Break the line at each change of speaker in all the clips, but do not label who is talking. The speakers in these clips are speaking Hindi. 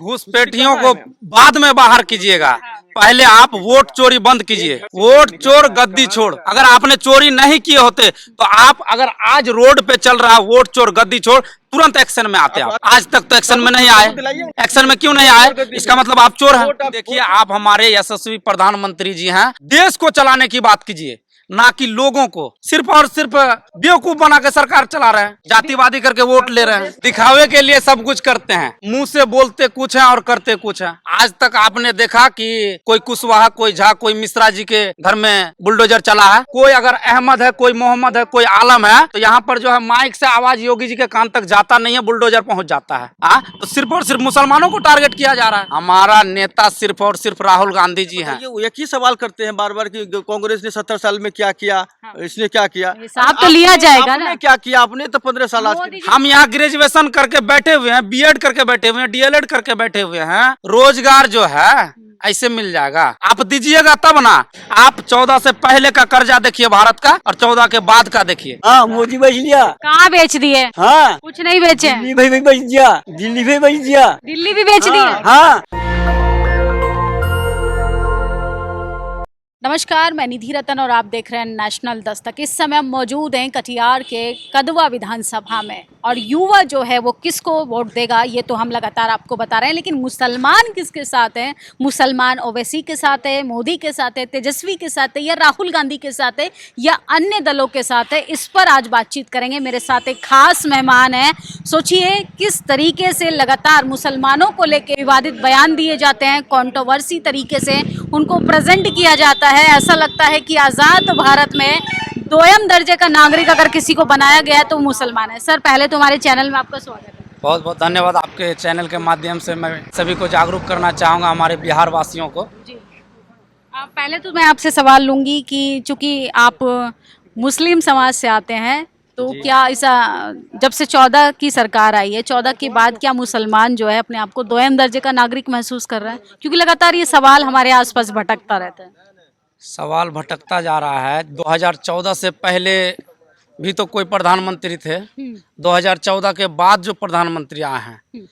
घुसपैठियों को बाद में बाहर कीजिएगा, पहले आप वोट चोरी बंद कीजिए। वोट चोर गद्दी छोड़। अगर आपने चोरी नहीं किए होते तो आप अगर आज रोड पे चल रहा वोट चोर गद्दी छोड़, तुरंत एक्शन में आते आप। आज तक तो एक्शन में नहीं आए। एक्शन में क्यों नहीं आए? इसका मतलब आप चोर हैं। देखिए, आप हमारे यशस्वी प्रधानमंत्री जी हैं। देश को चलाने की बात कीजिए, ना कि लोगों को सिर्फ और सिर्फ बेवकूफ बना के सरकार चला रहे हैं। जातिवादी करके वोट ले रहे हैं, दिखावे के लिए सब कुछ करते हैं। मुंह से बोलते कुछ है और करते कुछ है। आज तक आपने देखा कि कोई कुशवाहा, कोई झा, कोई मिश्रा जी के घर में बुलडोजर चला है? कोई अगर अहमद है, कोई मोहम्मद है, कोई आलम है, तो यहाँ पर जो है माइक से आवाज योगी जी के कान तक जाता नहीं है, बुलडोजर पहुंच जाता है। तो सिर्फ और सिर्फ मुसलमानों को टारगेट किया जा रहा है। हमारा नेता सिर्फ और सिर्फ राहुल गांधी जी है।
एक ही सवाल करते हैं बार बार कि कांग्रेस ने 70 साल में क्या किया, इसने क्या किया।
हिसाब तो लिया जाएगा ना।
आपने क्या किया? आपने तो 15 साल आज
हम यहाँ ग्रेजुएशन करके बैठे हुए हैं, बीएड करके बैठे हुए हैं, डीएलएड करके बैठे हुए हैं। रोजगार जो है ऐसे मिल जाएगा। आप दीजिएगा तब ना। आप 14 से पहले का कर्जा देखिए भारत का, और 14 के बाद का देखिए।
हाँ, मोदी बेच लिया।
कहाँ बेच दिए?
हाँ,
कुछ नहीं बेचे।
दिल्ली भी बेच दिया, दिल्ली भी बेच दिया,
दिल्ली भी बेच दिए।
हाँ।
नमस्कार, मैं निधि रतन और आप देख रहे हैं नेशनल दस्तक। इस समय हम मौजूद हैं कटिहार के कदवा विधानसभा में, और युवा जो है वो किसको वोट देगा ये तो हम लगातार आपको बता रहे हैं, लेकिन मुसलमान किसके साथ हैं? मुसलमान ओवैसी के साथ है, मोदी के साथ है, तेजस्वी के साथ है, या राहुल गांधी के साथ है, या अन्य दलों के साथ है? इस पर आज बातचीत करेंगे। मेरे साथ एक खास मेहमान है। सोचिए किस तरीके से लगातार मुसलमानों को लेकर विवादित बयान दिए जाते हैं, कंट्रोवर्सी तरीके से उनको प्रेजेंट किया जाता है। ऐसा लगता है कि आज़ाद भारत में दोयम दर्जे का नागरिक अगर किसी को बनाया गया है तो मुसलमान है। सर, पहले तुम्हारे चैनल में आपका स्वागत है।
बहुत बहुत धन्यवाद। आपके चैनल के माध्यम से मैं सभी को जागरूक करना चाहूँगा, हमारे बिहार वासियों को।
जी, पहले तो मैं आपसे सवाल लूँगी कि चूँकि आप मुस्लिम समाज से आते हैं, तो क्या ऐसा जब से 14 की सरकार आई है, 14 के बाद क्या मुसलमान जो है अपने आप को दोयम दर्जे का नागरिक महसूस कर रहा है? क्योंकि लगातार ये सवाल हमारे आसपास भटकता रहता है।
सवाल भटकता जा रहा है। 2014 से पहले भी तो कोई प्रधानमंत्री थे, 2014 के बाद जो प्रधानमंत्री आए हैं,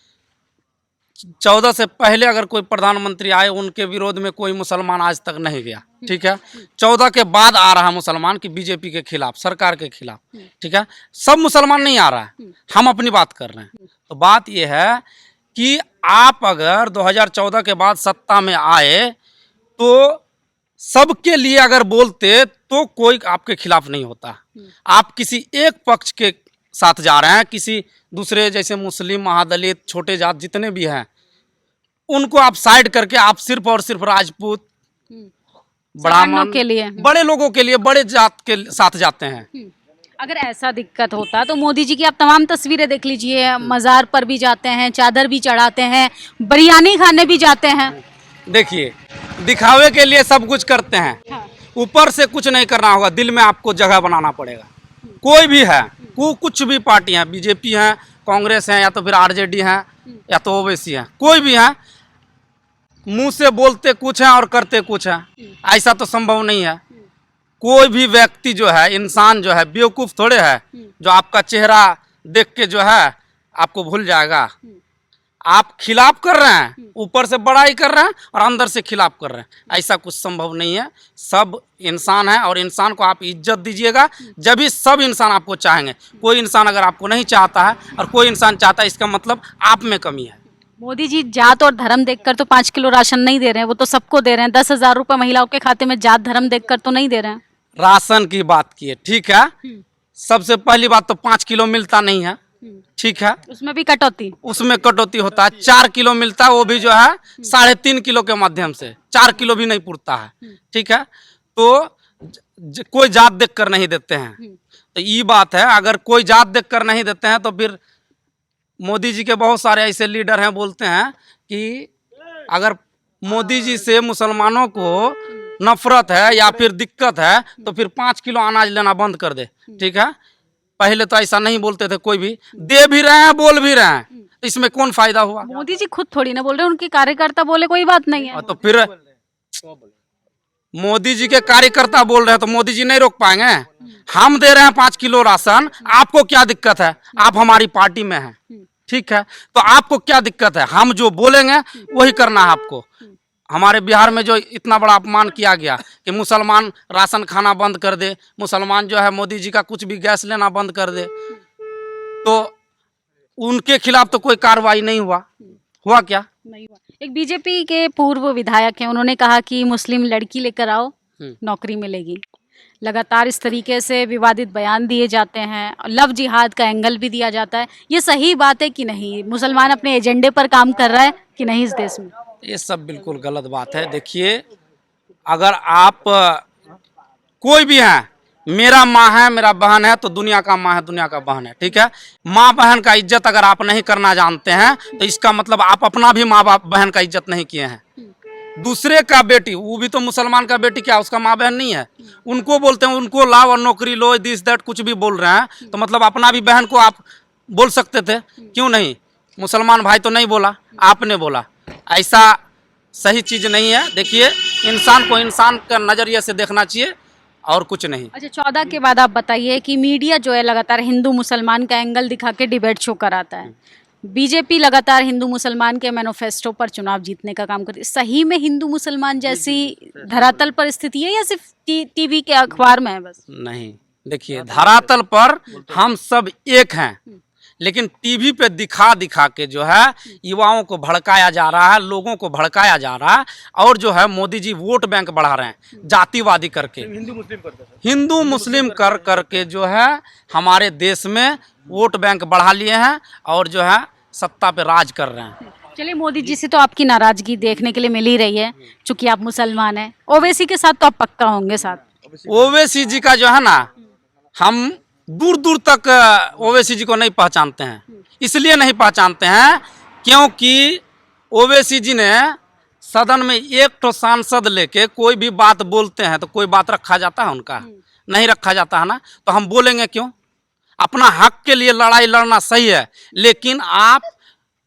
14 से पहले अगर कोई प्रधानमंत्री आए उनके विरोध में कोई मुसलमान आज तक नहीं गया। ठीक है, 14 के बाद आ रहा मुसलमान कि बीजेपी के खिलाफ, सरकार के खिलाफ। ठीक है, सब मुसलमान नहीं आ रहा है, हम अपनी बात कर रहे हैं। तो बात यह है कि आप अगर 2014 के बाद सत्ता में आए तो सबके लिए अगर बोलते तो कोई आपके खिलाफ नहीं होता। आप किसी एक पक्ष के साथ जा रहे हैं, किसी दूसरे जैसे मुस्लिम, महादलित, छोटे जात जितने भी हैं उनको आप साइड करके आप सिर्फ और सिर्फ राजपूत, ब्राह्मण
के लिए,
बड़े लोगों के लिए, बड़े जात के साथ जाते हैं।
अगर ऐसा दिक्कत होता तो मोदी जी की आप तमाम तस्वीरें देख लीजिए, मज़ार पर भी जाते हैं, चादर भी चढ़ाते हैं, बिरयानी खाने भी जाते हैं।
देखिए, दिखावे के लिए सब कुछ करते हैं, ऊपर से कुछ नहीं करना होगा, दिल में आपको जगह बनाना पड़ेगा। कोई भी है, कुछ भी पार्टी है, बीजेपी है, कांग्रेस है, या तो फिर आरजेडी है, या तो ओवैसी है, कोई भी है, मुंह से बोलते कुछ है और करते कुछ है, ऐसा तो संभव नहीं है। कोई भी व्यक्ति जो है, इंसान जो है, बेवकूफ़ थोड़े है जो आपका चेहरा देख के जो है आपको भूल जाएगा। आप खिलाफ कर रहे हैं, ऊपर से बड़ाई कर रहे हैं और अंदर से खिलाफ कर रहे हैं, ऐसा कुछ संभव नहीं है। सब इंसान है और इंसान को आप इज्जत दीजिएगा, जब भी सब इंसान आपको चाहेंगे। कोई इंसान अगर आपको नहीं चाहता है और कोई इंसान चाहता है, इसका मतलब आप में कमी है।
मोदी जी जात और धर्म देखकर तो 5 किलो राशन नहीं दे रहे हैं, वो तो सबको दे रहे हैं। 10,000 रुपये महिलाओं के खाते में जात धर्म देखकर तो नहीं दे रहे हैं।
राशन की बात की है, ठीक है, सबसे पहली बात तो 5 किलो मिलता नहीं है। ठीक है,
उसमें भी कटौती,
उसमें कटौती होता है। 4 किलो मिलता है, वो भी जो है 3.5 किलो के माध्यम से, 4 किलो भी नहीं पुरता है। ठीक है, तो कोई जात देख कर नहीं देते हैं। तो ये बात है, अगर कोई जात देख कर नहीं देते हैं तो फिर मोदी जी के बहुत सारे ऐसे लीडर हैं, बोलते हैं कि अगर मोदी जी से मुसलमानों को नफरत है या फिर दिक्कत है तो फिर 5 किलो अनाज लेना बंद कर दे। ठीक है, पहले तो ऐसा नहीं बोलते थे, कोई भी दे भी रहे हैं, बोल भी रहे हैं, इसमें कौन फायदा हुआ?
मोदी जी खुद थोड़ी ना बोल रहे, उनके कार्यकर्ता बोले कोई बात नहीं है।
तो फिर मोदी जी के कार्यकर्ता बोल रहे हैं तो मोदी जी नहीं रोक पाएंगे? हम दे रहे हैं 5 किलो राशन, आपको क्या दिक्कत है? आप हमारी पार्टी में हैं, ठीक है, तो आपको क्या दिक्कत है? हम जो बोलेंगे वही करना है आपको। हमारे बिहार में जो इतना बड़ा अपमान किया गया कि मुसलमान राशन खाना बंद कर दे, मुसलमान जो है मोदी जी का कुछ भी गैस लेना बंद कर दे, तो उनके खिलाफ तो कोई कार्रवाई नहीं हुआ क्या?
नहीं हुआ। एक बीजेपी के पूर्व विधायक हैं, उन्होंने कहा कि मुस्लिम लड़की लेकर आओ नौकरी मिलेगी। लगातार इस तरीके से विवादित बयान दिए जाते हैं, लव जिहाद का एंगल भी दिया जाता है। ये सही बात है कि नहीं? मुसलमान अपने एजेंडे पर काम कर रहा है कि नहीं इस देश में?
ये सब बिल्कुल गलत बात है। देखिए, अगर आप कोई भी हैं, मेरा माँ है, मेरा बहन है, तो दुनिया का माँ है, दुनिया का बहन है, ठीक है। माँ बहन का इज्जत अगर आप नहीं करना जानते हैं तो इसका मतलब आप अपना भी माँ बाप बहन का इज्जत नहीं किए हैं। दूसरे का बेटी, वो भी तो मुसलमान का बेटी, क्या उसका माँ बहन नहीं है? उनको बोलते हैं उनको लाओ और नौकरी लो, दिस दैट कुछ भी बोल रहे हैं, तो मतलब अपना भी बहन को आप बोल सकते थे, क्यों नहीं? मुसलमान भाई तो नहीं बोला, आपने बोला। ऐसा सही चीज़ नहीं है। देखिए, इंसान को इंसान का नज़रिए से देखना चाहिए और कुछ नहीं।
अच्छा, 14 के बाद आप बताइए कि मीडिया जो है लगातार हिंदू मुसलमान का एंगल दिखा के डिबेट शो कराता है। बीजेपी लगातार हिंदू मुसलमान के मैनिफेस्टो पर चुनाव जीतने का काम करती है। सही में हिंदू मुसलमान जैसी धरातल पर स्थिति है या सिर्फ टीवी के अखबार में है बस?
नहीं, देखिए, धरातल पर हम सब एक हैं, लेकिन टीवी पे दिखा दिखा के जो है युवाओं को भड़काया जा रहा है, लोगों को भड़काया जा रहा है, और जो है मोदी जी वोट बैंक बढ़ा रहे हैं जातिवादी करके, हिंदू मुस्लिम कर करके जो है हमारे देश में वोट बैंक बढ़ा लिए हैं और जो है सत्ता पे राज कर रहे हैं।
चलिए, मोदी जी से तो आपकी नाराजगी देखने के लिए मिल ही रही है, चूंकि आप मुसलमान हैं। ओवैसी के साथ तो आप पक्का होंगे साथ।
ओवैसी जी का जो है ना, हम दूर दूर तक ओवैसी जी को नहीं पहचानते हैं। इसलिए नहीं पहचानते हैं क्योंकि ओवैसी जी ने सदन में एक तो सांसद लेके कोई भी बात बोलते हैं तो कोई बात रखा जाता है उनका? नहीं रखा जाता है ना। तो हम बोलेंगे क्यों? अपना हक के लिए लड़ाई लड़ना सही है, लेकिन आप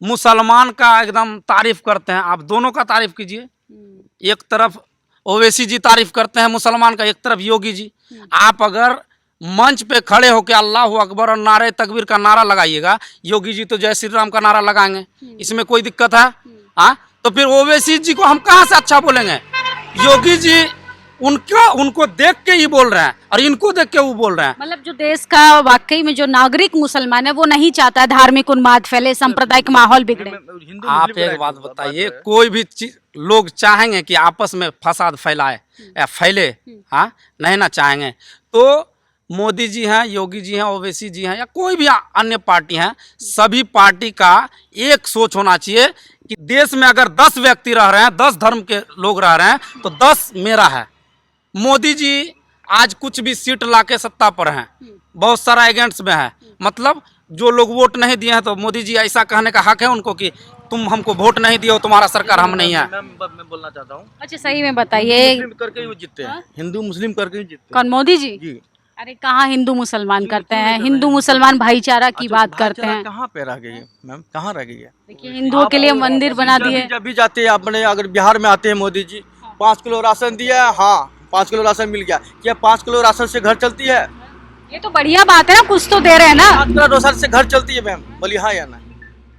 मुसलमान का एकदम तारीफ करते हैं। आप दोनों का तारीफ कीजिए। एक तरफ ओवैसी जी तारीफ करते हैं मुसलमान का, एक तरफ योगी जी। आप अगर मंच पे खड़े होकर अल्लाह अकबर और नारे तकबीर का नारा लगाइएगा, योगी जी तो जय श्री राम का नारा लगाएंगे, इसमें कोई दिक्कत है? हाँ, तो फिर ओवैसी जी को हम कहाँ से अच्छा बोलेंगे? योगी जी उनको देख के ही बोल रहे हैं और इनको देख के वो बोल रहे हैं।
मतलब जो देश का वाकई में जो नागरिक मुसलमान है वो नहीं चाहता धार्मिक उन्माद फैले, सांप्रदायिक माहौल बिगड़े।
आप एक बात बताइए, कोई भी लोग चाहेंगे कि आपस में फसाद फैलाए या फैले? हाँ, नहीं ना चाहेंगे। तो मोदी जी हैं, योगी जी हैं, ओवैसी जी हैं या कोई भी अन्य पार्टी हैं, सभी पार्टी का एक सोच होना चाहिए कि देश में अगर 10 व्यक्ति रह रहे हैं, 10 धर्म के लोग रह रहे हैं, तो 10 मेरा है। मोदी जी आज कुछ भी सीट लाके सत्ता पर हैं, बहुत सारा एजेंट्स में है, मतलब जो लोग वोट नहीं दिए हैं, तो मोदी जी ऐसा कहने का हक है उनको कि तुम हमको वोट नहीं दिए हो, तुम्हारा सरकार हम नहीं है।
मैं बोलना चाहता हूँ।
अच्छा, सही में बताइए,
करके ही जीतते हैं, हिंदू मुस्लिम करके ही जीतते हैं।
कौन, मोदी जी?
जी।
अरे कहाँ हिंदू मुसलमान करते हैं, हिंदू मुसलमान भाईचारा की बात करते हैं।
कहाँ पे रह गई है मैम, कहाँ रह गई है?
देखिए, हिंदुओं के लिए मंदिर बना दिए।
जब भी जाते हैं अपने, अगर बिहार में आते हैं मोदी जी, 5 किलो राशन दिया है, हाँ 5 किलो राशन मिल गया। क्या 5 किलो राशन से घर चलती है?
ये तो बढ़िया बात है ना, कुछ तो दे रहे हैं ना।
5 किलो राशन से घर चलती है मैम, बोलिए हाँ या ना?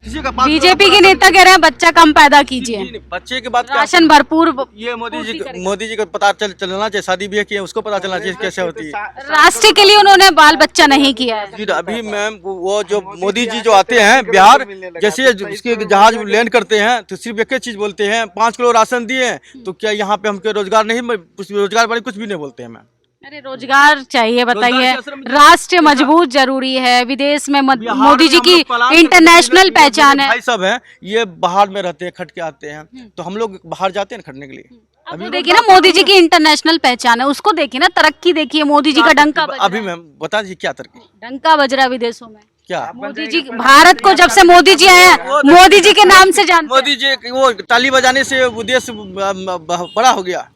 किसी का
बीजेपी के नेता कह रहे हैं बच्चा कम पैदा कीजिए,
बच्चे के बाद
राशन भरपूर।
ये मोदी जी को पता चलना चाहिए, शादी भी किया उसको पता चलना चाहिए कैसे होती है।
राष्ट्र के लिए उन्होंने बाल बच्चा नहीं किया है।
जी, अभी मैम वो जो मोदी जी जो आते हैं बिहार, जैसे इसके जहाज लैंड करते हैं तो सिर्फ एक ही चीज बोलते हैं, 5 किलो राशन दिए, तो क्या यहाँ पे हमको रोजगार नहीं, रोजगार वाले कुछ भी नहीं बोलते हैं मैम।
अरे रोजगार चाहिए, बताइए। राष्ट्र मजबूत जरूरी है, विदेश में मोदी जी की इंटरनेशनल पहचान है।
भाई सब हैं, ये बाहर में रहते हैं, खट के आते हैं, तो हम लोग बाहर जाते हैं खटने के लिए।
अभी देखिए ना, मोदी जी की इंटरनेशनल पहचान है, उसको देखिए ना, तरक्की देखिए, मोदी जी का डंका बज रहा है।
अभी मैम बता दीजिए क्या तरक्की,
डंका बज रहा है विदेशों में।
क्या
मोदी जी, भारत को जब से मोदी जी आए हैं, मोदी जी के नाम से जानते हैं।
मोदी जी वो ताली बजाने से वो देश बड़ा हो गया।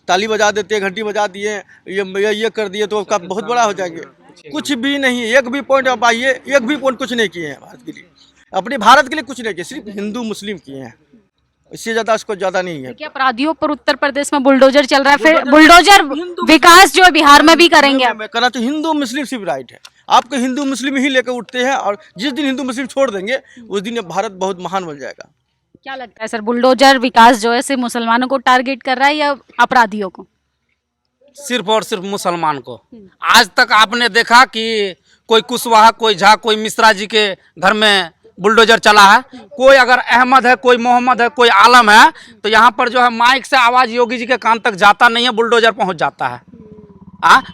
ताली बजा देते, घंटी बजा दिए, ये कर दिए तो का बहुत बड़ा हो जाएंगे। कुछ भी नहीं, एक भी पॉइंट आप आइए, एक भी पॉइंट कुछ नहीं किए हैं भारत के लिए, अपने भारत के लिए कुछ नहीं किए, सिर्फ हिंदू मुस्लिम किए हैं, इससे ज्यादा इसको ज्यादा नहीं है।
क्या अपराधियों पर उत्तर प्रदेश में बुलडोजर चल रहा है, फिर बुलडोजर विकास जो बिहार में भी करेंगे।
करना तो हिंदू मुस्लिम सिर्फ राइट है, आपको हिंदू मुस्लिम ही लेकर उठते हैं, और जिस दिन हिंदू मुस्लिम छोड़ देंगे उस दिन ये भारत बहुत महान बन जाएगा।
क्या लगता है सर, बुलडोजर विकास जो है सिर्फ मुसलमानों को टारगेट कर रहा है या अपराधियों को?
सिर्फ और सिर्फ मुसलमान को। आज तक आपने देखा कि कोई कुशवाहा, कोई झा, कोई मिश्रा जी के घर में बुलडोजर चला है? कोई अगर अहमद है, कोई मोहम्मद है, कोई आलम है, तो यहाँ पर जो है माइक से आवाज योगी जी के कान तक जाता नहीं है, बुलडोजर पहुंच जाता है।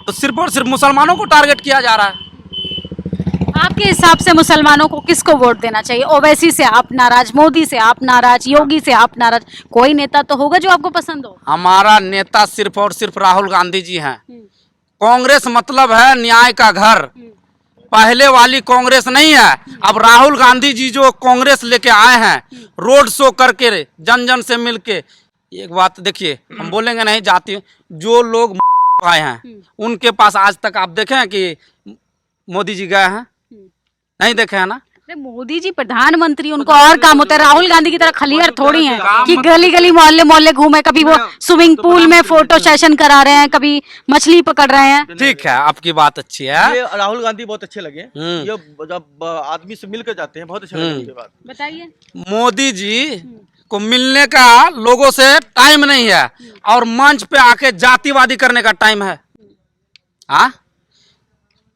तो सिर्फ और सिर्फ मुसलमानों को टारगेट किया जा रहा है।
आपके हिसाब से मुसलमानों को किसको वोट देना चाहिए? ओवैसी से आप नाराज, मोदी से आप नाराज, योगी से आप नाराज, कोई नेता तो होगा जो आपको पसंद हो?
हमारा नेता सिर्फ और सिर्फ राहुल गांधी जी हैं। कांग्रेस मतलब है न्याय का घर, पहले वाली कांग्रेस नहीं है। अब राहुल गांधी जी जो कांग्रेस लेके आए हैं, रोड शो करके, जन जन से मिलके, एक बात देखिए, हम बोलेंगे नहीं जाति, जो लोग आए हैं उनके पास आज तक आप देखे हैं कि मोदी जी गए हैं? नहीं देखे हैं ना।
अरे मोदी जी प्रधानमंत्री, उनको और काम होता है। राहुल गांधी की तरह खलियर थोड़ी है कि गली गली मोहल्ले मोहल्ले घूमे, कभी वो स्विमिंग पूल में फोटो सेशन करा रहे हैं, कभी मछली पकड़ रहे हैं।
ठीक है, आपकी बात अच्छी है।
ये राहुल गांधी बहुत अच्छे लगे, ये जब आदमी से मिलकर जाते हैं बहुत अच्छे लगे उनकी बात।
बताइए।
मोदी जी को मिलने का लोगों से टाइम नहीं है, और मंच पे आके जातिवादी करने का टाइम है।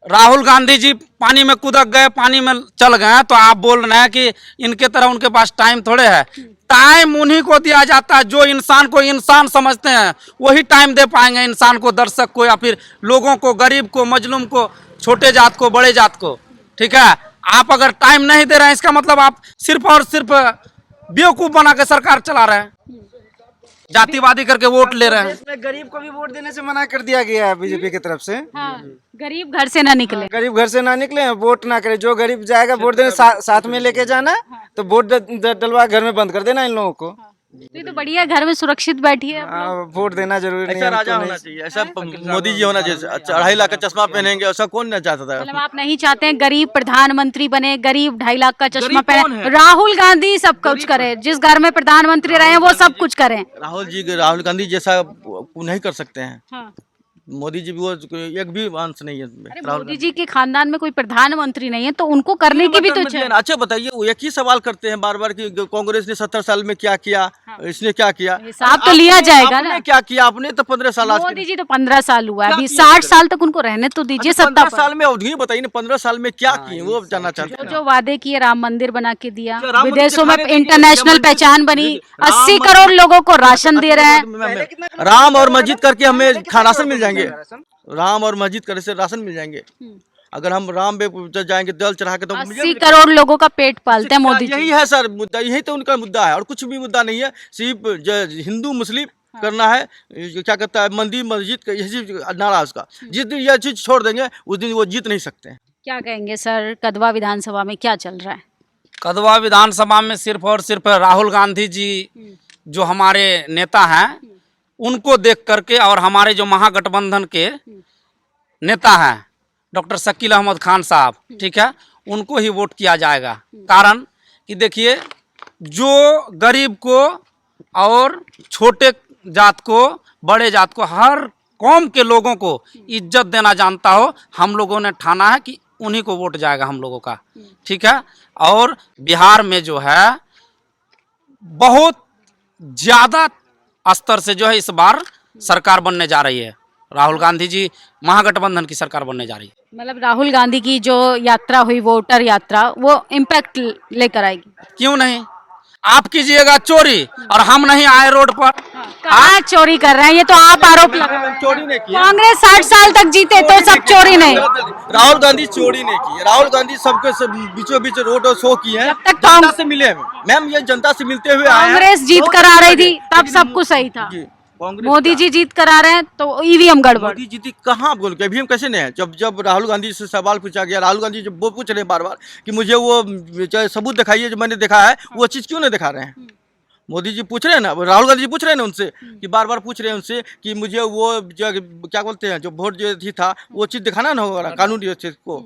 राहुल गांधी जी पानी में कूदक गए, पानी में चल गए, तो आप बोल रहे हैं कि इनके तरह उनके पास टाइम थोड़े है। टाइम उन्हीं को दिया जाता है जो इंसान को इंसान समझते हैं, वही टाइम दे पाएंगे इंसान को, दर्शक को, या फिर लोगों को, गरीब को, मजलूम को, छोटे जात को, बड़े जात को। ठीक है, आप अगर टाइम नहीं दे रहे हैं, इसका मतलब आप सिर्फ और सिर्फ बेवकूफ बना के सरकार चला रहे हैं, जातिवादी करके वोट ले रहे हैं।
इसमें गरीब को भी वोट देने से मना कर दिया गया है बीजेपी की तरफ से।
हाँ, गरीब घर से ना निकले,
गरीब घर से ना निकले, वोट ना करे। जो गरीब जाएगा वोट देने, साथ में लेके जाना, तो वोट डलवा घर में बंद कर देना इन लोगों को।
ये तो बढ़िया, घर में सुरक्षित बैठी है।
वोट देना जरूरी नहीं
ऐसा
है।
राजा होना चाहिए, ऐसा मोदी जी होना चाहिए। 2.5 लाख का चश्मा पहनेंगे, ऐसा कौन ना चाहता था?
मतलब आप नहीं चाहते हैं गरीब प्रधानमंत्री बने, गरीब 2.5 लाख का चश्मा पहने? राहुल गांधी सब कुछ करे, जिस घर में प्रधानमंत्री रहे वो सब कुछ करें।
राहुल गांधी जैसा नहीं कर सकते हैं।
हाँ।
मोदी जी भी वो एक भी अंश नहीं है।
अरे मोदी जी के खानदान में कोई प्रधानमंत्री नहीं है, तो उनको करने की भी तो चाहिए।
अच्छा बताइए, वो एक ही सवाल करते हैं बार बार कि कांग्रेस ने 70 साल में क्या किया, इसने क्या किया?
हिसाब तो लिया जाएगा ना।
क्या किया आपने? तो 15 साल।
मोदी जी तो 15 साल हुआ है, अभी 60 साल तक उनको रहने तो दीजिए सत्ता पर।
15 साल में अवधि बताइए ना, 15 साल में क्या किए वो जानना चाहते हैं।
जो वादे किए, राम मंदिर बना के दिया, विदेशों में इंटरनेशनल पहचान बनी, 80 करोड़ लोगों को राशन दे रहे हैं।
राम और मस्जिद करके हमें राशन मिल जाएंगे, राम और मस्जिद करे से राशन मिल जाएंगे। अगर हम राम पे जाएंगे जल चढ़ा के, तो
80 करोड़ लोगों का पेट पालते हैं मोदी जी।
यही है सर मुद्दा, यही तो उनका मुद्दा है, और कुछ भी मुद्दा नहीं है। सिर्फ हिंदू मुस्लिम करना है, क्या कहता है, मंदिर मस्जिद, यही नारा उसका। जिस दिन यह चीज छोड़ देंगे उस दिन वो जीत नहीं सकते हैं।
क्या कहेंगे सर, कदवा विधानसभा में क्या चल रहा है?
कदवा विधानसभा में सिर्फ और सिर्फ राहुल गांधी जी जो हमारे नेता हैं, उनको देख करके, और हमारे जो महागठबंधन के नेता हैं डॉक्टर शकील अहमद खान साहब, ठीक है, उनको ही वोट किया जाएगा। कारण कि देखिए, जो गरीब को और छोटे जात को, बड़े जात को, हर कौम के लोगों को इज्जत देना जानता हो, हम लोगों ने ठाना है कि उन्हीं को वोट जाएगा हम लोगों का। ठीक है, और बिहार में जो है बहुत ज़्यादा स्तर से जो है इस बार सरकार बनने जा रही है। राहुल गांधी जी महागठबंधन की सरकार बनने जा रही है।
मतलब राहुल गांधी की जो यात्रा हुई, वोटर यात्रा, वो इम्पैक्ट लेकर आएगी?
क्यों नहीं, आप कीजिएगा चोरी और हम नहीं आए रोड पर।
कहाँ चोरी कर रहे हैं, ये तो आप आरोप लगा रहे हैं।
चोरी नहीं किया,
कांग्रेस 60 साल तक जीते तो सब चोरी नहीं।
राहुल गांधी चोरी नहीं की। राहुल गांधी सबके बीचों बीच रोड और शो किए हैं,
जब तक
जनता से मिले हैं। मैम, ये जनता से मिलते हुए आए हैं।
कांग्रेस जीत कर आ रही थी तब सब कुछ सही था। मोदी जी जीत कर आ रहे हैं तो ईवीएम गड़बड़।
मोदी जीती कहाँ बोल के? ईवीएम कैसे नहीं है? जब राहुल गांधी से सवाल पूछा गया, राहुल गांधी जब वो पूछ रहे हैं बार बार कि मुझे वो सबूत दिखाइए जो मैंने देखा है, वो चीज़ क्यों नहीं दिखा रहे हैं? मोदी जी पूछ रहे हैं ना, राहुल गांधी जी पूछ रहे हैं ना उनसे, कि बार बार पूछ रहे हैं उनसे कि मुझे वो जो क्या बोलते हैं, जो वोट जो थी था, वो चीज़ दिखाना ना होगा कानूनी चीज़ को,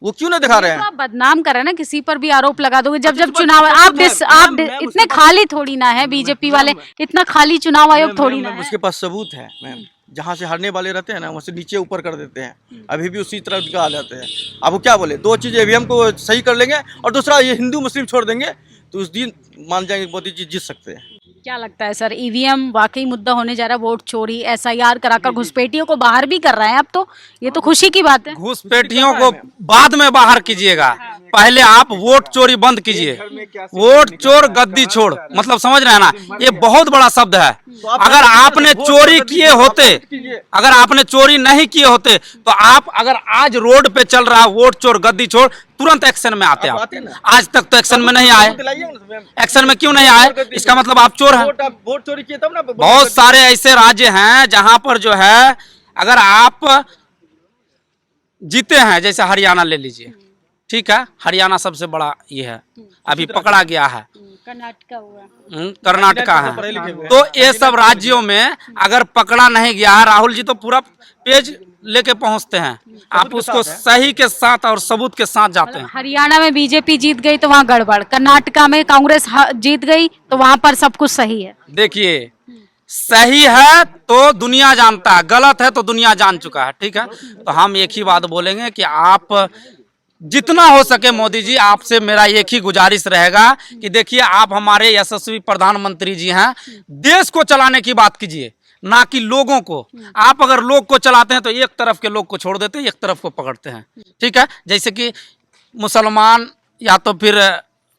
वो क्यों नहीं दिखा रहे हैं?
तो आप बदनाम कर रहे हैं ना, किसी पर भी आरोप लगा दोगे। जब चुनाव, आप इतने खाली थोड़ी ना है बीजेपी वाले, इतना खाली चुनाव आयोग थोड़ी ना है।
उसके पास सबूत है मैम, जहाँ से हारने वाले रहते हैं ना वहाँ से नीचे ऊपर कर देते हैं, अभी भी उसी तरह का आ जाते हैं। अब वो क्या बोले, दो चीज़ ईवीएम को सही कर लेंगे और दूसरा ये हिंदू मुस्लिम छोड़ देंगे तो उस दिन मान जाएंगे मोदी जी जीत सकते हैं।
क्या लगता है सर, ईवीएम वाकई मुद्दा होने जा रहा है? वोट चोरी, एसआईआर कराकर घुसपैठियों को बाहर भी कर रहे हैं अब तो, ये तो खुशी की बात है।
घुसपैठियों को बाद में बाहर कीजिएगा, पहले आप वोट चोरी बंद कीजिए। वोट चोर गद्दी छोड़, मतलब समझ रहे हैं ना, ये बहुत बड़ा शब्द है। अगर आपने चोरी किए होते, अगर आपने चोरी नहीं किए होते तो आप अगर आज रोड पे चल रहा है वोट चोर गद्दी छोड़, तुरंत एक्शन में आते आप। आज तक तो एक्शन में नहीं आए। एक्शन में क्यों नहीं आए? इसका मतलब आप चोर हैं।
वोट चोरी किए तब ना।
बहुत सारे ऐसे राज्य हैं जहां पर जो है अगर आप जीते हैं, जैसे हरियाणा ले लीजिए, ठीक है, हरियाणा सबसे बड़ा ये है, अभी पकड़ा गया है।
कर्नाटका हुआ,
कर्नाटका है। तो ये सब राज्यों में अगर पकड़ा नहीं गया है, राहुल जी तो पूरा पेज लेके पहुंचते हैं, आप उसको सही के साथ और सबूत के साथ जाते हैं।
हरियाणा में बीजेपी जीत गई तो वहाँ गड़बड़, कर्नाटका में कांग्रेस जीत गई तो वहाँ पर सब कुछ सही है।
देखिए, सही है तो दुनिया जानता है, गलत है तो दुनिया जान चुका है, ठीक है। तो हम एक ही बात बोलेंगे कि आप जितना हो सके, मोदी जी आपसे मेरा एक ही गुजारिश रहेगा कि देखिए, आप हमारे यशस्वी प्रधानमंत्री जी हैं, देश को चलाने की बात कीजिए, ना कि लोगों को। आप अगर लोग को चलाते हैं तो एक तरफ के लोग को छोड़ देते हैं, एक तरफ को पकड़ते हैं, ठीक है। जैसे कि मुसलमान या तो फिर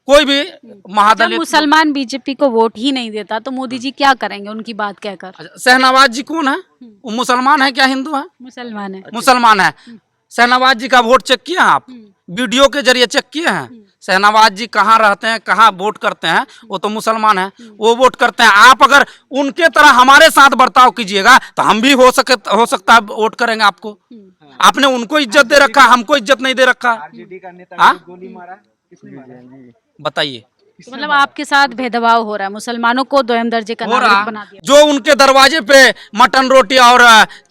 कोई भी महादलित,
मुसलमान बीजेपी को वोट ही नहीं देता तो मोदी जी क्या करेंगे उनकी बात कहकर?
शहनवाज जी कौन है? वो मुसलमान है क्या हिंदू है?
मुसलमान है।
मुसलमान है। शहनवाज जी का वोट चेक किए हैं आप? वीडियो के जरिए चेक किए हैं? शहनवाज जी कहाँ रहते हैं, कहाँ वोट करते हैं? वो तो मुसलमान है, वो वोट करते हैं। आप अगर उनके तरह हमारे साथ बर्ताव कीजिएगा तो हम भी हो सकता है वोट करेंगे आपको। आपने उनको इज्जत दे रखा, हमको इज्जत नहीं दे रखा। बताइए।
तो मतलब आपके साथ भेदभाव हो रहा है, मुसलमानों को दोयम दर्जे का नागरिक बना दिया।
जो उनके दरवाजे पे मटन रोटी और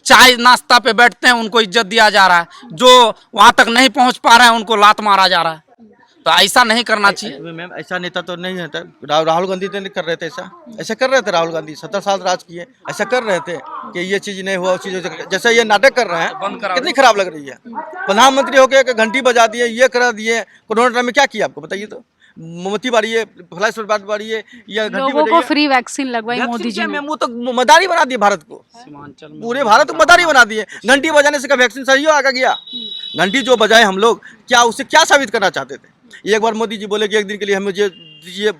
चाय नाश्ता पे बैठते हैं उनको इज्जत दिया जा रहा है, जो वहां तक नहीं पहुंच पा रहे हैं उनको लात मारा जा रहा है। तो ऐसा नहीं करना चाहिए।
मैम, ऐसा नेता तो नहीं है। राहुल गांधी तो नहीं कर रहे थे ऐसा कर रहे थे। राहुल गांधी 70 साल राज किए, ऐसा कर रहे थे कि ये चीज नहीं हुआ, चीज जैसे ये नाटक कर रहे हैं, कितनी खराब लग रही है। प्रधानमंत्री होकर घंटी बजा दिए, ये करा दिए। कोरोना टाइम में क्या किया आपको बताइए तो? मोमबत्ती बारिए, फ्लैश बारिए या घंटी
लोगों को फ्री वैक्सीन लगवाई मोदी जी ने।
वो तो मदारी बना दिए भारत को, पूरे भारत को मदारी बना दिए। घंटी बजाने से क्या वैक्सीन सही हो आगे गया? घंटी जो बजाए हम लोग, क्या उससे क्या साबित करना चाहते थे? एक बार मोदी जी बोले कि एक दिन के लिए हमें दीजिए,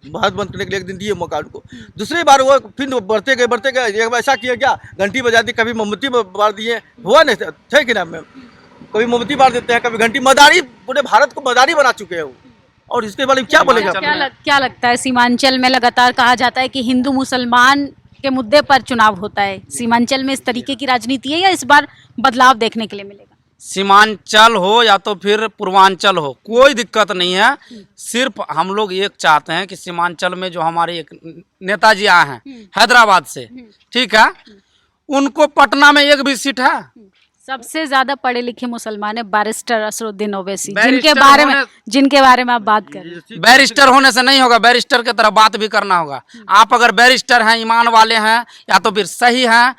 भारत बंद करने के लिए एक दिन दिए मौका उनको। दूसरी बार वो फिर बढ़ते गए एक बार ऐसा किया क्या, घंटी बजा दी, कभी मोमबत्ती बार दिए, हुआ नहीं थे कि ना मैम? कभी मोमबत्ती बार देते हैं, कभी घंटी। मदारी, पूरे भारत को मदारी बना चुके हैं वो। और इसके बारे में क्या बोलेगा?
क्या लगता है, सीमांचल में लगातार कहा जाता है कि हिंदू मुसलमान के मुद्दे पर चुनाव होता है, सीमांचल में इस तरीके की राजनीति है या इस बार बदलाव देखने के लिए मिलेगा?
सीमांचल हो या तो फिर पूर्वांचल हो, कोई दिक्कत नहीं है। सिर्फ हम लोग एक चाहते हैं कि सीमांचल में जो हमारे एक नेताजी आए हैं हैदराबाद से, ठीक है, उनको पटना में एक भी सीट है।
सबसे ज्यादा पढ़े लिखे मुसलमान है बैरिस्टर असरुद्दीन ओवैसी,
बैरिस्टर
जिनके बारे में आप बात कर रहे हैं।
बैरिस्टर होने से नहीं होगा, बैरिस्टर की तरह बात भी करना होगा। आप अगर बैरिस्टर हैं, ईमान वाले हैं, या तो फिर सही हैं,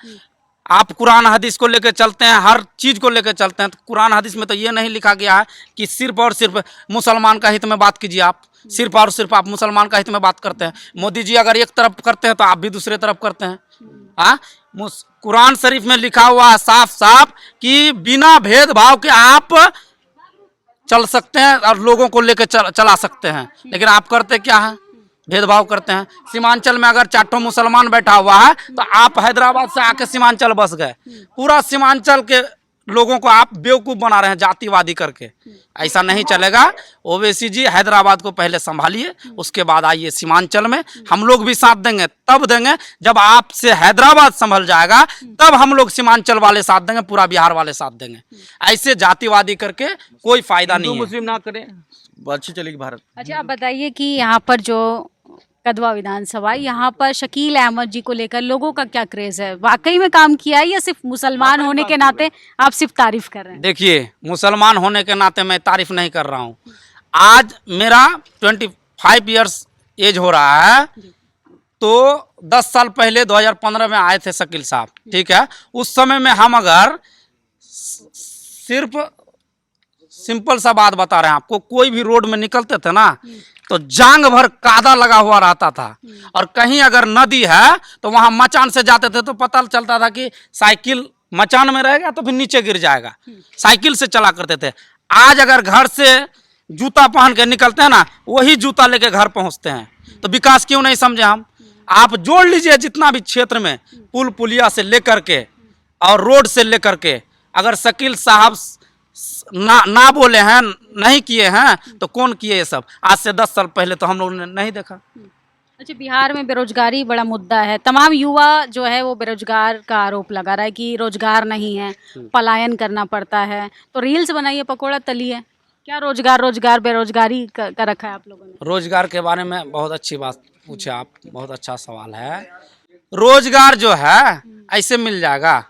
आप कुरान हदीस को लेकर चलते हैं, हर चीज को लेकर चलते हैं, तो कुरान हदीस में तो ये नहीं लिखा गया है कि सिर्फ और सिर्फ मुसलमान का हित में बात कीजिए। आप सिर्फ और सिर्फ आप मुसलमान का हित में बात करते हैं। मोदी जी अगर एक तरफ करते हैं तो आप भी दूसरे तरफ करते हैं। हाँ, कुरान शरीफ में लिखा हुआ है साफ साफ कि बिना भेदभाव के आप चल सकते हैं और लोगों को लेकर चला सकते हैं, लेकिन आप करते क्या है? भेदभाव करते हैं। सीमांचल में अगर 4 मुसलमान बैठा हुआ है तो आप हैदराबाद से आके सीमांचल बस गए, पूरा सीमांचल के लोगों को आप बेवकूफ बना रहे हैं जातिवादी करके। ऐसा नहीं चलेगा। ओवैसी जी हैदराबाद को पहले संभालिए, उसके बाद आइए सीमांचल में। हम लोग भी साथ देंगे, तब देंगे जब आपसे हैदराबाद संभल जाएगा, तब हम लोग सीमांचल वाले साथ देंगे, पूरा बिहार वाले साथ देंगे। ऐसे जातिवादी करके कोई फायदा नहीं है।
मुस्लिम ना करें, अच्छी चलेगी भारत।
अच्छा, आप बताइए कि यहाँ पर जो कदवा विधानसभा, यहाँ पर शकील अहमद जी को लेकर लोगों का क्या क्रेज है? वाकई में काम किया है या सिर्फ मुसलमान होने के नाते आप सिर्फ तारीफ कर रहे हैं?
देखिए, मुसलमान होने के नाते मैं तारीफ नहीं कर रहा हूँ। आज मेरा 25 इयर्स एज हो रहा है, तो 10 साल पहले 2015 में आए थे शकील साहब, ठीक है। उस समय में हम अगर सिर्फ सिंपल सा बात बता रहे हैं आपको, कोई भी रोड में निकलते थे ना तो जांग भर कादा लगा हुआ रहता था। और कहीं अगर नदी है तो वहां मचान से जाते थे तो पता चलता था कि साइकिल मचान में रहेगा तो फिर नीचे गिर जाएगा, साइकिल से चला करते थे। आज अगर घर से जूता पहन के निकलते हैं ना, वही जूता लेके घर पहुंचते हैं। तो विकास क्यों नहीं समझे हम? आप जोड़ लीजिए जितना भी क्षेत्र में पुल पुलिया से लेकर के और रोड से लेकर के, अगर शकील साहब ना बोले हैं, नहीं किए हैं, तो कौन किए ये सब? आज से 10 साल पहले तो हम लोगों ने नहीं देखा।
अच्छा, बिहार में बेरोजगारी बड़ा मुद्दा है। तमाम युवा जो है वो बेरोजगार का आरोप लगा रहा है कि रोजगार नहीं है, पलायन करना पड़ता है। तो रील्स बनाइए, पकोड़ा तलिए। क्या रोजगार बेरोजगारी का रखा है आप लोगों ने?
रोजगार के बारे में बहुत अच्छी बात पूछे आप, बहुत अच्छा सवाल है। रोजगार जो है ऐसे मिल जाएगा,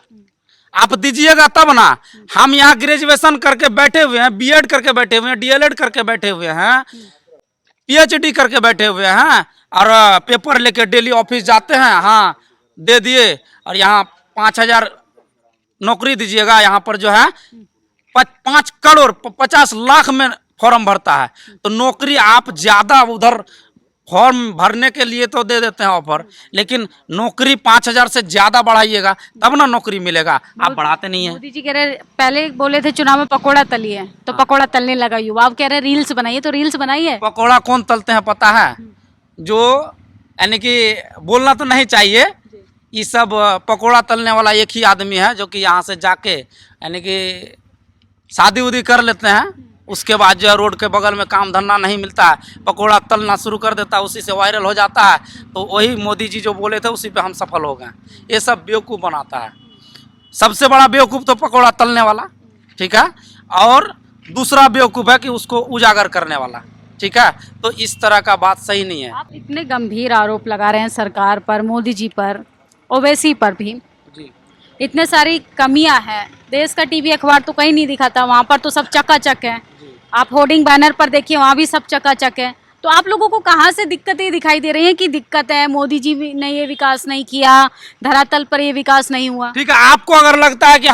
आप दीजिएगा तब ना। हम यहाँ ग्रेजुएशन करके बैठे हुए हैं, बीएड करके बैठे हुए हैं, डीएलएड करके बैठे हुए हैं, पीएचडी करके बैठे हुए हैं, और पेपर लेके डेली ऑफिस जाते हैं। हाँ, दे दिए, और यहाँ 5,000 नौकरी दीजिएगा। यहाँ पर जो है 5 करोड़ 50 लाख में फॉर्म भरता है। तो नौकरी आप ज्यादा उधर फॉर्म भरने के लिए तो दे देते हैं ऑफर, लेकिन नौकरी 5,000 से ज्यादा बढ़ाइएगा तब ना नौकरी मिलेगा। आप बढ़ाते नहीं है।
मोदी जी कह रहे, पहले बोले थे चुनाव में पकोड़ा तलिए, तो पकोड़ा तलने लगा युवा। अब कह रहे रील्स बनाइए, तो रील्स बनाइए।
पकोड़ा कौन तलते हैं पता है? जो यानी कि बोलना तो नहीं चाहिए, ये सब पकोड़ा तलने वाला एक ही आदमी है जो कि यहाँ से जाके यानी कि शादी उदी कर लेते हैं, उसके बाद जो है रोड के बगल में काम धंधा नहीं मिलता है, पकोड़ा तलना शुरू कर देता है, उसी से वायरल हो जाता है। तो वही मोदी जी जो बोले थे उसी पे हम सफल हो गए। ये सब बेवकूफ़ बनाता है। सबसे बड़ा बेवकूफ़ तो पकोड़ा तलने वाला, ठीक है, और दूसरा बेवकूफ़ है कि उसको उजागर करने वाला, ठीक है। तो इस तरह का बात सही नहीं है।
आप इतने गंभीर आरोप लगा रहे हैं सरकार पर, मोदी जी पर, ओवैसी पर भी।
जी,
इतने सारी कमियां हैं। देश का टीवी अखबार तो कहीं नहीं दिखाता, वहाँ पर तो सब चकाचक है। आप होर्डिंग बैनर पर देखिए, वहाँ भी सब चकाचक है। तो आप लोगों को कहाँ से दिक्कतें दिखाई दे रही हैं कि दिक्कत है, मोदी जी ने ये विकास नहीं किया, धरातल पर ये विकास नहीं हुआ?
ठीक है, आपको अगर लगता है कि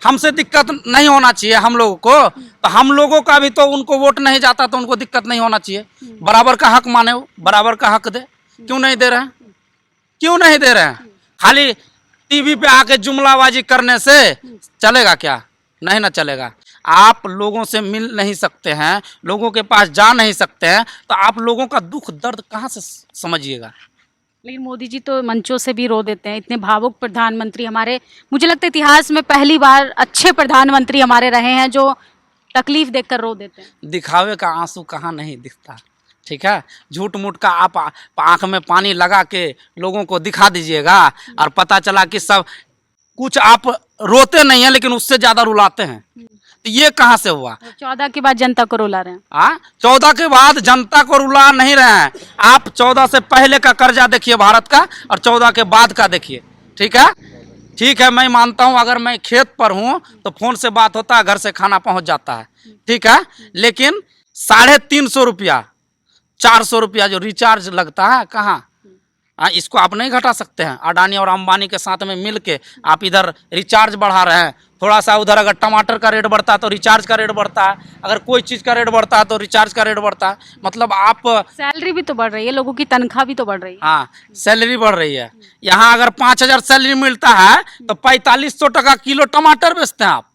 हमसे दिक्कत नहीं होना चाहिए हम लोगों को, तो हम लोगों का भी तो उनको वोट नहीं जाता, तो उनको दिक्कत नहीं होना चाहिए। बराबर का हक माने, वो बराबर का हक दे। क्यों नहीं दे रहे हैं? क्यों नहीं दे रहे हैं? खाली टीवी पे आके जुमलाबाजी करने से चलेगा क्या? नहीं ना चलेगा। आप लोगों से मिल नहीं सकते हैं, लोगों के पास जा नहीं सकते हैं, तो आप लोगों का दुख दर्द कहाँ से समझिएगा?
लेकिन मोदी जी तो मंचों से भी रो देते हैं। इतने भावुक प्रधानमंत्री हमारे, मुझे लगता है इतिहास में पहली बार अच्छे प्रधानमंत्री हमारे रहे हैं जो तकलीफ देखकर रो देते हैं।
दिखावे का आंसू कहाँ नहीं दिखता, ठीक है। झूठ मूठ का आप आंख में पानी लगा के लोगों को दिखा दीजिएगा, और पता चला कि सब कुछ आप रोते नहीं है लेकिन उससे ज्यादा रुलाते हैं। तो ये कहाँ से हुआ?
14 के बाद जनता को रुला रहे हैं।
हाँ, 14 के बाद जनता को रुला नहीं रहे हैं। आप 14 से पहले का कर्जा देखिए भारत का, और 14 के बाद का देखिए, ठीक है। ठीक है, मैं मानता हूँ अगर मैं खेत पर हूँ तो फोन से बात होता है, घर से खाना पहुँच जाता है, ठीक है। लेकिन 350 रुपया 400 रुपया जो रिचार्ज लगता है, कहाँ? इसको आप नहीं घटा सकते हैं? अडानी और अंबानी के साथ में मिल के आप इधर रिचार्ज बढ़ा रहे हैं। थोड़ा सा उधर अगर टमाटर का रेट बढ़ता है तो रिचार्ज का रेट बढ़ता है, अगर कोई चीज़ का रेट बढ़ता है तो रिचार्ज का रेट बढ़ता है। मतलब आप
सैलरी भी तो बढ़ रही है, लोगों की तनख्वाह भी तो बढ़ रही है।
हाँ, सैलरी बढ़ रही है। यहाँ अगर 5,000 सैलरी मिलता है तो 4500 टका किलो टमाटर बेचते हैं आप।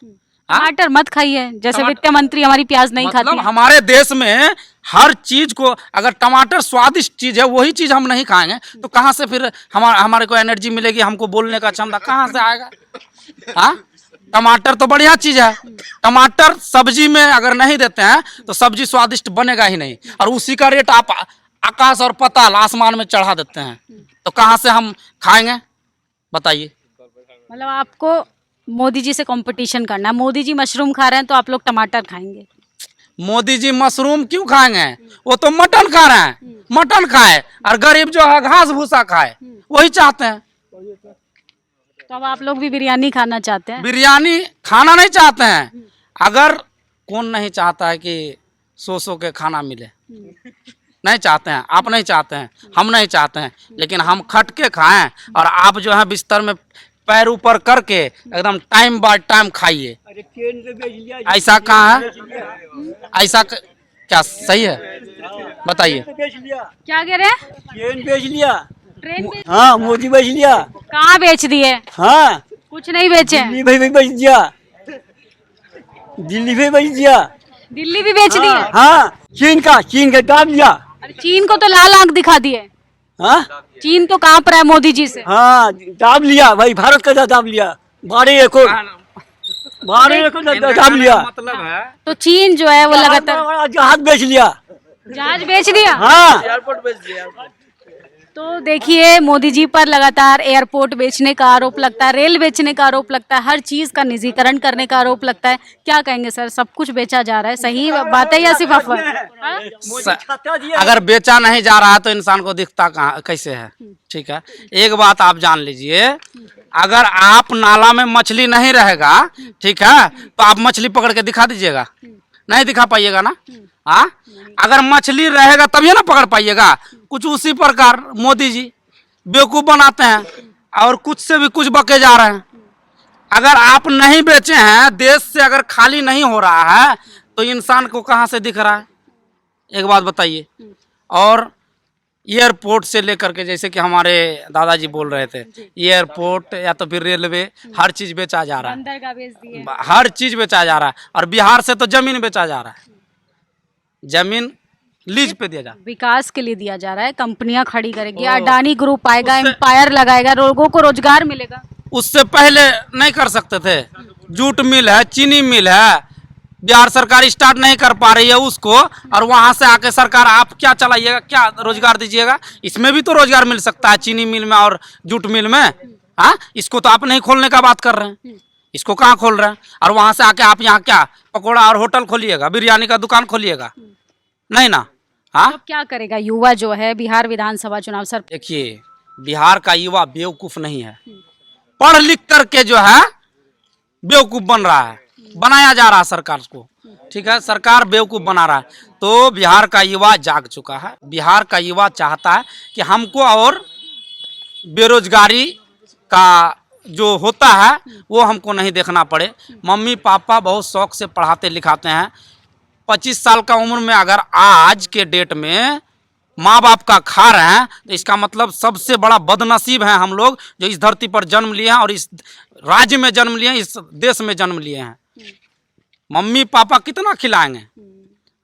टमाटर मत खाइए, जैसे वित्त मंत्री हमारी प्याज नहीं
मतलब
खाती।
हमारे देश में हर चीज को, अगर टमाटर स्वादिष्ट चीज है वही चीज हम नहीं खाएंगे तो कहाँ से फिर हमारे को एनर्जी मिलेगी, हमको बोलने का क्षमता कहाँ से आएगा? हाँ, टमाटर तो बढ़िया चीज है। टमाटर सब्जी में अगर नहीं देते हैं तो सब्जी स्वादिष्ट बनेगा ही नहीं, और उसी का रेट आप आकाश और पाताल आसमान में चढ़ा देते हैं, तो कहाँ से हम खाएंगे बताइए?
मतलब आपको मोदी जी से कंपटीशन करना है। मोदी जी मशरूम खा रहे हैं तो आप लोग टमाटर खाएंगे।
मोदी जी मशरूम क्यों खाएंगे? वो तो मटन खा रहे हैं, मटन खाए, और गरीब जो है घास भूसा खाए, वही चाहते हैं।
तो अब आप लोग भी बिरयानी खाना चाहते हैं?
बिरयानी खाना नहीं चाहते हैं। अगर कौन नहीं चाहता है कि सो के खाना मिले? नहीं चाहते हैं, आप नहीं चाहते हैं, हम नहीं चाहते हैं, लेकिन हम खट के खाएं और आप जो है बिस्तर में पैर ऊपर करके एकदम टाइम बाय टाइम खाइए। ऐसा कहाँ है? ऐसा क्या सही है? बताइए।
क्या कह रहे हैं?
ट्रेन बेच लिया।
ट्रेन बेच,
हाँ, मोदी बेच लिया।
कहाँ बेच दिए?
हाँ,
कुछ नहीं बेचे।
दिल्ली भी बेच दिया। दिल्ली भी बेच दिया।
दिल्ली भी बेच दिए।
हाँ, चीन का दाब लिया।
अरे चीन को तो लाल आंख दिखा दिए।
हाँ,
चीन तो कांप रहा है मोदी जी से।
हाँ, दाब लिया भाई, भारत का दाब लिया। 12 एकड़ दाब लिया।
मतलब है
तो चीन जो है वो लगातार
जहाज बेच लिया।
जहाज बेच दिया।
हाँ,
तो देखिए मोदी जी पर लगातार एयरपोर्ट बेचने का आरोप लगता है, रेल बेचने का आरोप लगता है, हर चीज का निजीकरण करने का आरोप लगता है। क्या कहेंगे सर, सब कुछ बेचा जा रहा है, सही बात है या सिर्फ अफवाह? हाँ?
अगर बेचा नहीं जा रहा है तो इंसान को दिखता कहाँ कैसे है? ठीक है, एक बात आप जान लीजिए, अगर आप नाला में मछली नहीं रहेगा, ठीक है, तो आप मछली पकड़ के दिखा दीजिएगा, नहीं दिखा पाइएगा ना। हाँ, अगर मछली रहेगा तभी ना पकड़ पाइएगा। कुछ उसी प्रकार मोदी जी बेवकूफ बनाते हैं और कुछ से भी कुछ बके जा रहे हैं। अगर आप नहीं बेचे हैं, देश से अगर खाली नहीं हो रहा है, तो इंसान को कहाँ से दिख रहा है? एक बात बताइए। और एयरपोर्ट से लेकर के, जैसे कि हमारे दादाजी बोल रहे थे, एयरपोर्ट या तो फिर रेलवे, हर चीज बेचा जा रहा है,
बंदरगाह बेच दिए।
हर चीज बेचा जा रहा है। और बिहार से तो जमीन बेचा जा रहा है, जमीन लीज पे दिया जा रहा है।
विकास के लिए दिया जा रहा है, कंपनियां खड़ी करेगी, अडानी ग्रुप आएगा, एम्पायर लगाएगा, लोगों को रोजगार मिलेगा।
उससे पहले नहीं कर सकते थे। जूट मिल है, चीनी मिल है, बिहार सरकार स्टार्ट नहीं कर पा रही है उसको, और वहां से आके सरकार आप क्या चलाइएगा, क्या रोजगार दीजिएगा? इसमें भी तो रोजगार मिल सकता है, चीनी मिल में और जूट मिल में। हाँ, इसको तो आप नहीं खोलने का बात कर रहे हैं, इसको कहाँ खोल रहे हैं? और वहां से आके आप यहाँ क्या पकौड़ा और होटल खोलिएगा, बिरयानी का दुकान खोलिएगा? नहीं ना। हाँ,
तो क्या करेगा युवा जो है बिहार विधानसभा चुनाव? सर
देखिए, बिहार का युवा बेवकूफ नहीं है, पढ़ लिख करके जो है बेवकूफ बन रहा है, बनाया जा रहा है सरकार को। ठीक है, सरकार बेवकूफ बना रहा है। तो बिहार का युवा जाग चुका है। बिहार का युवा चाहता है कि हमको और बेरोजगारी का जो होता है वो हमको नहीं देखना पड़े। मम्मी पापा बहुत शौक से पढ़ाते लिखाते हैं। 25 साल का उम्र में अगर आज के डेट में माँ बाप का खा रहे हैं, तो इसका मतलब सबसे बड़ा बदनसीब है हम लोग, जो इस धरती पर जन्म लिए हैं और इस राज्य में जन्म लिए हैं, इस देश में जन्म लिए हैं। मम्मी पापा कितना खिलाएंगे?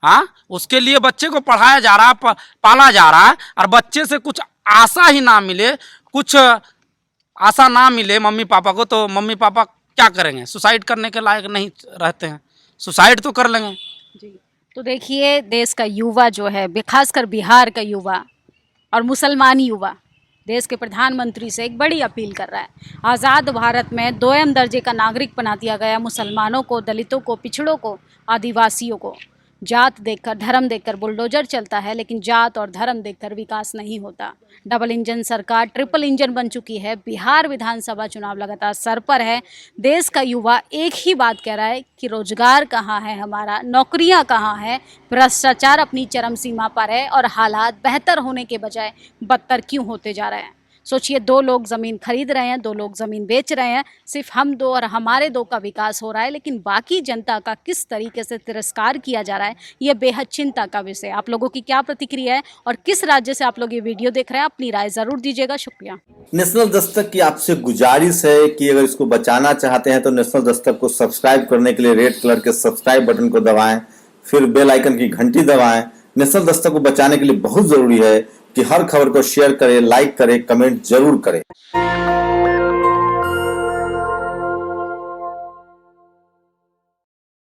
हाँ, उसके लिए बच्चे को पढ़ाया जा रहा है, पाला जा रहा है, और बच्चे से कुछ आशा ही ना मिले, कुछ आशा ना मिले मम्मी पापा को, तो मम्मी पापा क्या करेंगे? सुसाइड करने के लायक नहीं रहते हैं, सुसाइड तो कर लेंगे।
जी, तो देखिए देश का युवा जो है, खासकर बिहार का युवा और मुसलमान युवा, देश के प्रधानमंत्री से एक बड़ी अपील कर रहा है। आज़ाद भारत में दोयम दर्जे का नागरिक बना दिया गया मुसलमानों को, दलितों को, पिछड़ों को, आदिवासियों को। जात देखकर, धर्म देखकर बुलडोजर चलता है, लेकिन जात और धर्म देखकर विकास नहीं होता। डबल इंजन सरकार ट्रिपल इंजन बन चुकी है। बिहार विधानसभा चुनाव लगातार सर पर है। देश का युवा एक ही बात कह रहा है कि रोजगार कहाँ है हमारा, नौकरियाँ कहाँ हैं, भ्रष्टाचार अपनी चरम सीमा पर है और हालात बेहतर होने के बजाय बदतर क्यों होते जा रहे हैं। सोचिए, 2 लोग ज़मीन खरीद रहे हैं, 2 लोग ज़मीन बेच रहे हैं, सिर्फ हम 2 और हमारे 2 का विकास हो रहा है, लेकिन बाकी जनता का किस तरीके से तिरस्कार किया जा रहा है, ये बेहद चिंता का विषय है। आप लोगों की क्या प्रतिक्रिया है और किस राज्य से आप लोग ये वीडियो देख रहे हैं, अपनी राय ज़रूर दीजिएगा। शुक्रिया।
नेशनल दस्तक की आपसे गुजारिश है कि अगर इसको बचाना चाहते हैं तो नेशनल दस्तक को सब्सक्राइब करने के लिए रेड कलर के सब्सक्राइब बटन को दबाएं, फिर बेल आइकन की घंटी दबाएं। नेशनल दस्तक को बचाने के लिए बहुत जरूरी है कि हर खबर को शेयर करें, लाइक करें, कमेंट जरूर करें।